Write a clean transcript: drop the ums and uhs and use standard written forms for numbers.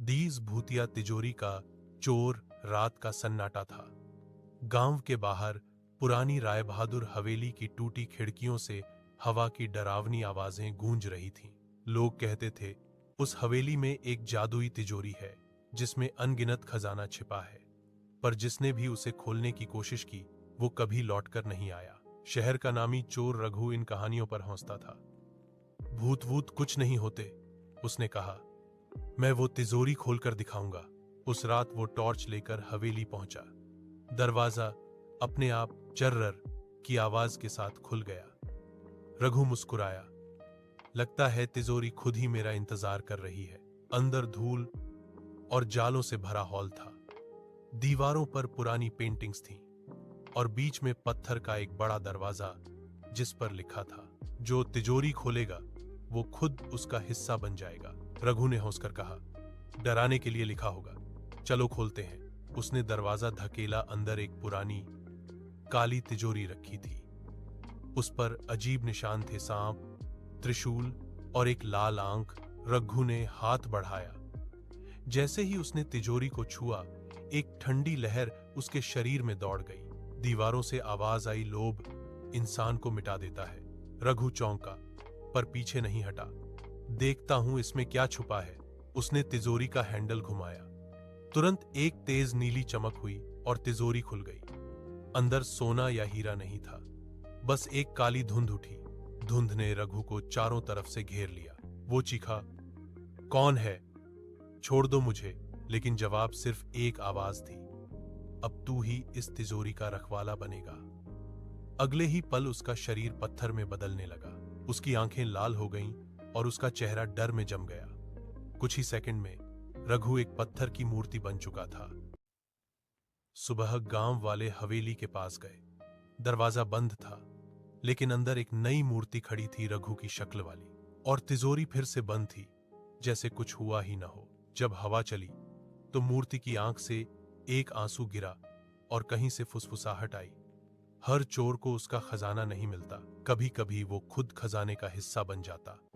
दीस भूतिया तिजोरी का चोर रात का सन्नाटा था। गांव के बाहर पुरानी राय बहादुर हवेली की टूटी खिड़कियों से हवा की डरावनी आवाजें गूंज रही थीं। लोग कहते थे उस हवेली में एक जादुई तिजोरी है जिसमें अनगिनत खजाना छिपा है, पर जिसने भी उसे खोलने की कोशिश की वो कभी लौटकर नहीं आया। शहर का नामी चोर रघु इन कहानियों पर हंसता था। भूत वूत कुछ नहीं होते, उसने कहा। मैं वो तिजोरी खोलकर दिखाऊंगा। उस रात वो टॉर्च लेकर हवेली पहुंचा। दरवाजा अपने आप चर्रर की आवाज के साथ खुल गया। रघु मुस्कुराया। लगता है तिजोरी खुद ही मेरा इंतजार कर रही है। अंदर धूल और जालों से भरा हॉल था। दीवारों पर पुरानी पेंटिंग्स थीं और बीच में पत्थर का एक बड़ा दरवाजा जिस पर लिखा था, जो तिजोरी खोलेगा वो खुद उसका हिस्सा बन जाएगा। रघु ने हंसकर कहा, डराने के लिए लिखा होगा, चलो खोलते हैं। उसने दरवाजा धकेला। अंदर एक पुरानी काली तिजोरी रखी थी। उस पर अजीब निशान थे, सांप, त्रिशूल और एक लाल आंख। रघु ने हाथ बढ़ाया। जैसे ही उसने तिजोरी को छुआ, एक ठंडी लहर उसके शरीर में दौड़ गई। दीवारों से आवाज आई, लोभ इंसान को मिटा देता है। रघु चौंका, पर पीछे नहीं हटा। देखता हूं इसमें क्या छुपा है। उसने तिजोरी का हैंडल घुमाया। तुरंत एक तेज नीली चमक हुई और तिजोरी खुल गई। अंदर सोना या हीरा नहीं था, बस एक काली धुंध उठी। धुंध ने रघु को चारों तरफ से घेर लिया। वो चीखा, कौन है? छोड़ दो मुझे। लेकिन जवाब सिर्फ एक आवाज थी, अब तू ही इस तिजोरी का रखवाला बनेगा। अगले ही पल उसका शरीर पत्थर में बदलने लगा। उसकी आंखें लाल हो गईं और उसका चेहरा डर में जम गया। कुछ ही सेकंड में रघु एक पत्थर की मूर्ति बन चुका था। सुबह गांव वाले हवेली के पास गए। दरवाजा बंद था, लेकिन अंदर एक नई मूर्ति खड़ी थी, रघु की शक्ल वाली। और तिजोरी फिर से बंद थी, जैसे कुछ हुआ ही न हो। जब हवा चली तो मूर्ति की आंख से एक आंसू गिरा और कहीं से फुसफुसाहट आई। हर चोर को उसका खजाना नहीं मिलता, कभी कभी वो खुद खजाने का हिस्सा बन जाता।